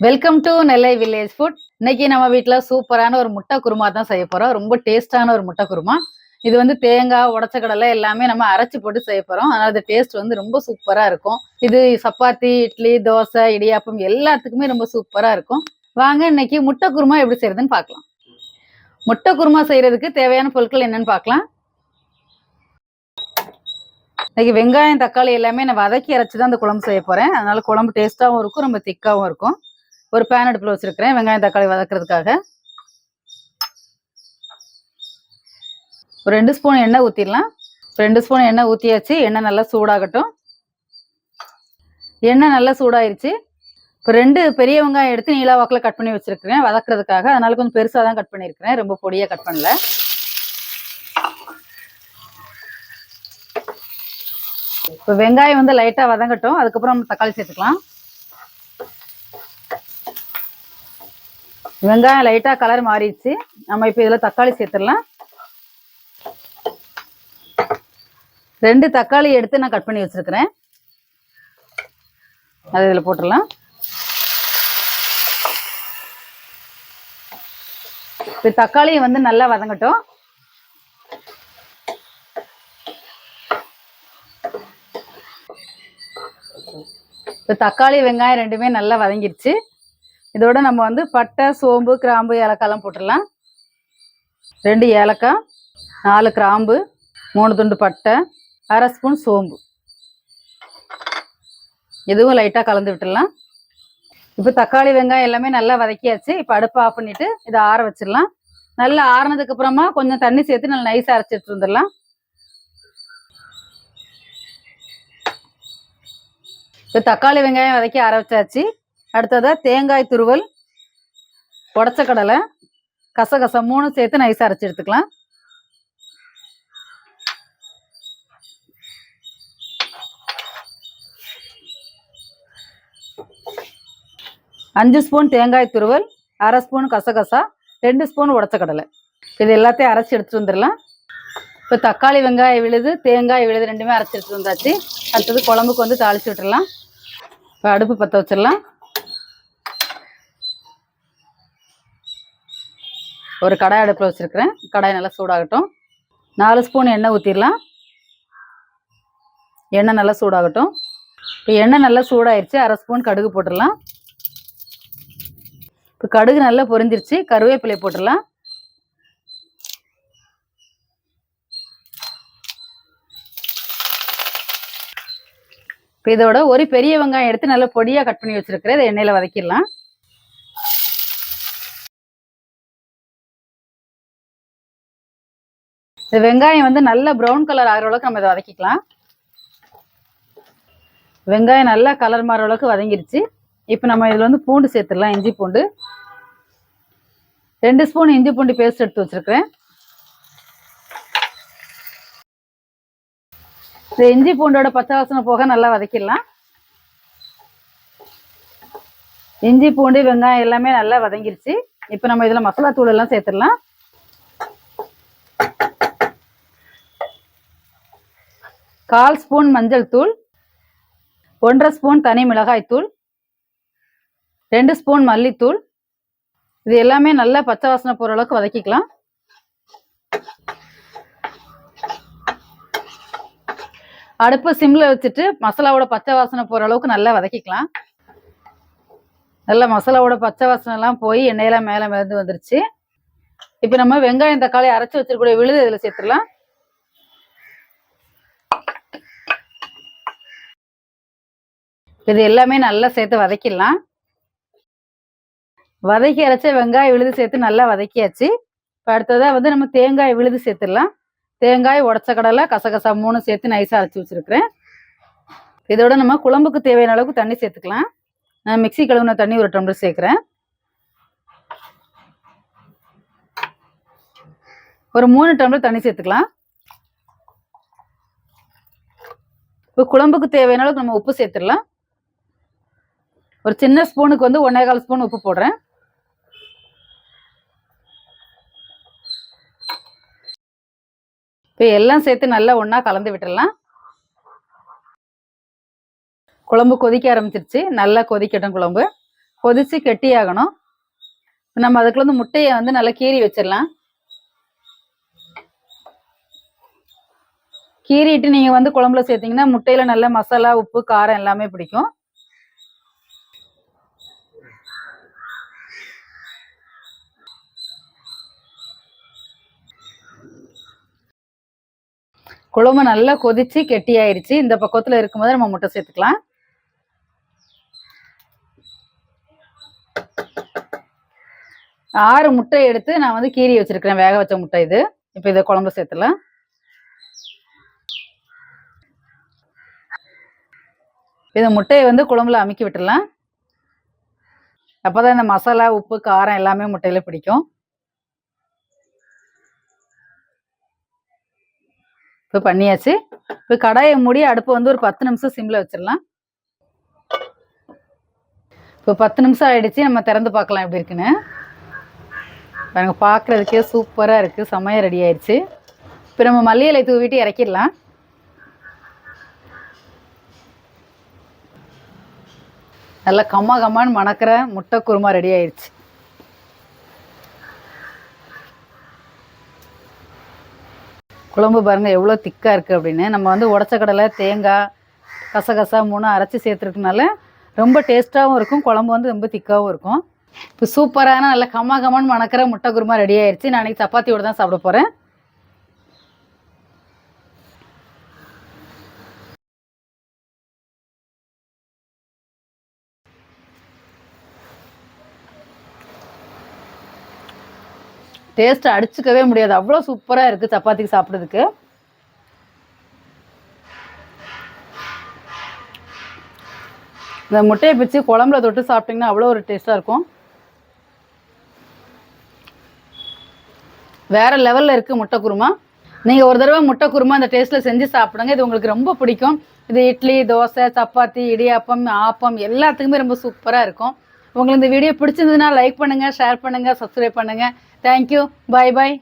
Welcome to Nellai village food. இன்னைக்கு நம்ம வீட்டில் சூப்பரான ஒரு முட்டை குருமா தான் செய்ய போறோம். ரொம்ப டேஸ்டான ஒரு முட்டை குருமா. இது வந்து தேங்காய், உடச்ச கடலை எல்லாமே நம்ம அரைச்சி போட்டு செய்ய போறோம். அதனால அது டேஸ்ட் வந்து ரொம்ப சூப்பரா இருக்கும். இது சப்பாத்தி, இட்லி, தோசை, இடியாப்பம் எல்லாத்துக்குமே ரொம்ப சூப்பரா இருக்கும். வாங்க இன்னைக்கு முட்டை குருமா எப்படி செய்யறதுன்னு பார்க்கலாம். முட்டை குருமா செய்யறதுக்கு தேவையான பொருட்கள் என்னன்னு பார்க்கலாம். இன்னைக்கு வெங்காயம், தக்காளி எல்லாமே நான் வதக்கி அரைச்சி தான் அந்த குழம்பு செய்ய போறேன். அதனால குழம்பு டேஸ்ட்டாகவும் இருக்கும், ரொம்ப திக்காகவும் இருக்கும். ஒரு பேன் அடுப்பில் வச்சிருக்கிறேன் வெங்காயம் தக்காளி வதக்கிறதுக்காக. ஒரு 2 ஸ்பூன் எண்ணெய் ஊற்றிடலாம். 2 ஸ்பூன் எண்ணெய் ஊற்றியாச்சு. எண்ணெய் நல்லா சூடாகட்டும். எண்ணெய் நல்லா சூடாயிருச்சு. இப்போ 2 பெரிய வெங்காயம் எடுத்து நீளா வாக்கில் கட் பண்ணி வச்சிருக்கிறேன் வதக்கிறதுக்காக. அதனால கொஞ்சம் பெருசாக தான் கட் பண்ணியிருக்கிறேன், ரொம்ப பொடியாக கட் பண்ணல. இப்போ வெங்காயம் வந்து லைட்டாக வதங்கட்டும். அதுக்கப்புறம் நம்ம தக்காளி சேர்த்துக்கலாம். வெங்காயம் லைட்டாக கலர் மாறிடுச்சு. நம்ம இப்போ இதில் தக்காளி சேர்த்துடலாம். 2 தக்காளி எடுத்து நான் கட் பண்ணி வச்சிருக்கிறேன், அது இதில் போட்டுடலாம். இப்போ தக்காளி வந்து நல்லா வதங்கட்டும். இப்போ தக்காளி வெங்காயம் ரெண்டுமே நல்லா வதங்கிடுச்சு. இதோட நம்ம வந்து பட்டை, சோம்பு, கிராம்பு, ஏலக்காய்லாம் போட்டுடலாம். 2 ஏலக்காய், 4 கிராம்பு, 3 துண்டு பட்டை, 1/2 ஸ்பூன் சோம்பு, இதுவும் லைட்டாக கலந்து விட்டுடலாம். இப்போ தக்காளி வெங்காயம் எல்லாமே நல்லா வதக்கியாச்சு. இப்போ அடுப்பை ஆஃப் பண்ணிட்டு இதை ஆற வச்சிடலாம். நல்லா ஆறினதுக்கு அப்புறமா கொஞ்சம் தண்ணி சேர்த்து நல்லா நைஸாக அரைச்சி எடுத்துட்டு வந்துடலாம். இப்போ தக்காளி வெங்காயம் வதக்கி ஆற வச்சாச்சு. அடுத்ததாக தேங்காய் துருவல், உடச்ச கடலை, கசகசா 3 சேர்த்து நைஸாக அரைச்சி எடுத்துக்கலாம். அஞ்சு ஸ்பூன் தேங்காய் துருவல், 1/2 ஸ்பூன் கசகசா, 2 ஸ்பூன் உடச்ச கடலை, இது எல்லாத்தையும் அரைச்சி எடுத்துட்டு வந்துடலாம். இப்போ தக்காளி வெங்காயம் விழுது, தேங்காய் விழுது ரெண்டுமே அரைச்சி எடுத்துட்டு வந்தாச்சு. அடுத்தது குழம்புக்கு வந்து தாளிச்சு விட்டுடலாம். இப்போ அடுப்பு பற்ற வச்சிடலாம். ஒரு கடாய் அடுப்பில் வச்சிருக்கிறேன். கடாய் நல்லா சூடாகட்டும். 4 ஸ்பூன் எண்ணெய் ஊற்றிடலாம். எண்ணெய் நல்லா சூடாகட்டும். இப்போ எண்ணெய் நல்லா சூடாயிருச்சு. 1/2 ஸ்பூன் கடுகு போட்டுடலாம். இப்போ கடுகு நல்லா பொரிஞ்சிருச்சு. கருவேப்பிலை போட்டுடலாம். இப்போ இதோட ஒரு பெரிய வெங்காயம் எடுத்து நல்லா பொடியாக கட் பண்ணி வச்சிருக்கிறேன். இதை எண்ணெயில் வதக்கிடலாம். இந்த வெங்காயம் வந்து நல்ல ப்ரௌன் கலர் ஆகிற அளவுக்கு நம்ம இதை வதக்கிக்கலாம். வெங்காயம் நல்லா கலர் மாற அளவுக்கு வதங்கிருச்சு. இப்போ நம்ம இதில் வந்து பூண்டு சேர்த்துடலாம். இஞ்சி பூண்டு 2 ஸ்பூன் இஞ்சி பூண்டு பேஸ்ட் எடுத்து வச்சிருக்கிறேன். இந்த இஞ்சி பூண்டோட பச்சை வாசனை போக நல்லா வதக்கிடலாம். இஞ்சி பூண்டு வெங்காயம் எல்லாமே நல்லா வதங்கிருச்சு. இப்போ நம்ம இதில் மசாலா தூள் எல்லாம் சேர்த்துடலாம். கால் ஸ்பூன் மஞ்சள் தூள், 1/2 ஸ்பூன் தனி மிளகாய் தூள், 2 ஸ்பூன் மல்லித்தூள், இது எல்லாமே நல்லா பச்சை வாசனை போகிற அளவுக்கு வதக்கிக்கலாம். அடுப்பு சிம்ல வச்சுட்டு மசாலாவோட பச்சை வாசனை போகிற அளவுக்கு நல்லா வதக்கிக்கலாம். நல்லா மசாலாவோட பச்சை வாசனை எல்லாம் போய் எண்ணெயெல்லாம் மேலே மிதந்து வந்துருச்சு. இப்போ நம்ம வெங்காயம் தக்காளி அரைச்சி வச்சிருக்கக்கூடிய விழுது இதில் சேர்த்துடலாம். இது எல்லாமே நல்லா சேர்த்து வதக்கிடலாம். வதக்கி அரைச்ச வெங்காயம் விழுது சேர்த்து நல்லா வதக்கியாச்சு. இப்போ அடுத்ததாக வந்து நம்ம தேங்காய் விழுது சேர்த்துடலாம். தேங்காய், உடச்ச கடலை, கசகசா 3 சேர்த்து நைஸாக அரைச்சி வச்சிருக்கிறேன். இதோட நம்ம குழம்புக்கு தேவையான அளவுக்கு தண்ணி சேர்த்துக்கலாம். நான் மிக்ஸி கழுவுன தண்ணி 1 டம்ளர் சேர்க்குறேன். ஒரு 3 டம்ளர் தண்ணி சேர்த்துக்கலாம். இப்போ குழம்புக்கு தேவையான அளவுக்கு நம்ம உப்பு சேர்த்துடலாம். ஒரு சின்ன ஸ்பூனுக்கு வந்து 1/4 ஸ்பூன் உப்பு போடுறேன். இப்போ எல்லாம் சேர்த்து நல்லா ஒன்றா கலந்து விட்டுடலாம். குழம்பு கொதிக்க ஆரம்பிச்சிருச்சு. நல்லா கொதிக்கட்டும் குழம்பு. கொதிச்சு கெட்டியாகணும். நம்ம அதுக்குள்ள வந்து முட்டையை வந்து நல்லா கீறி வச்சிடலாம். கீறிட்டு நீங்க வந்து குழம்புல சேர்த்தீங்கன்னா முட்டையில நல்ல மசாலா, உப்பு, காரம் எல்லாமே பிடிக்கும். குழம்பு நல்லா கொதிச்சு கெட்டியாயிருச்சு. இந்த பக்கத்துல இருக்கும்போது நம்ம முட்டை சேர்த்துக்கலாம். ஆறு முட்டை எடுத்து நான் வந்து கீறி வச்சிருக்கிறேன், வேக வச்ச முட்டை இது. இப்போ இதை குழம்பு சேர்த்துலாம். இந்த முட்டையை வந்து குழம்புல அமுக்கி விட்டுடலாம். அப்பதான் இந்த மசாலா, உப்பு, காரம் எல்லாமே முட்டையில பிடிக்கும். இப்போ பண்ணியாச்சு. இப்போ கடாயை மூடி அடுப்பை வந்து ஒரு 10 நிமிஷம் சிம்ல வச்சிடலாம். இப்போ 10 நிமிஷம் ஆயிடுச்சு. நம்ம திறந்து பார்க்கலாம் எப்படி இருக்குன்னு. பாருங்க, பார்க்குறதுக்கே சூப்பராக இருக்குது. செமையா ரெடி ஆயிடுச்சு. இப்போ நம்ம மல்லி இலை தூவிட்டு இறக்கிடலாம். நல்லா கம்மா கம்மான்னு மணக்கிற முட்டை குருமா ரெடி ஆயிடுச்சு. குழம்பு பாருங்க எவ்வளோ திக்காக இருக்குது அப்படின்னு. நம்ம வந்து உடச்ச கடலை, தேங்காய், கசகசா 3 அரைச்சி சேர்த்துருக்கனால ரொம்ப டேஸ்ட்டாகவும் இருக்கும். குழம்பு வந்து ரொம்ப திக்காகவும் இருக்கும். இப்போ சூப்பரான நல்ல கம்மா கம்மான்னு மணக்கிற முட்டை குருமா ரெடி ஆயிடுச்சு. நான் அன்றைக்கி சப்பாத்தியோடு தான் சாப்பிட போகிறேன். டேஸ்ட் அடிச்சுக்கவே முடியாது, அவ்வளோ சூப்பராக இருக்குது சப்பாத்திக்கு சாப்பிட்றதுக்கு. இந்த முட்டையை பிச்சு குழம்புல தொட்டு சாப்பிட்டிங்கன்னா அவ்வளோ ஒரு டேஸ்ட்டாக இருக்கும். வேறு லெவலில் இருக்குது முட்டை குருமா. நீங்கள் ஒரு தடவை முட்டை குருமா அந்த டேஸ்ட்டில் செஞ்சு சாப்பிடுங்க. இது உங்களுக்கு ரொம்ப பிடிக்கும். இது இட்லி, தோசை, சப்பாத்தி, இடியாப்பம், ஆப்பம் எல்லாத்துக்குமே ரொம்ப சூப்பராக இருக்கும். உங்களுக்கு இந்த வீடியோ பிடிச்சிருந்ததுன்னா லைக் பண்ணுங்கள், ஷேர் பண்ணுங்கள், சப்ஸ்கிரைப் பண்ணுங்கள். தேங்க்யூ. பாய் பாய்.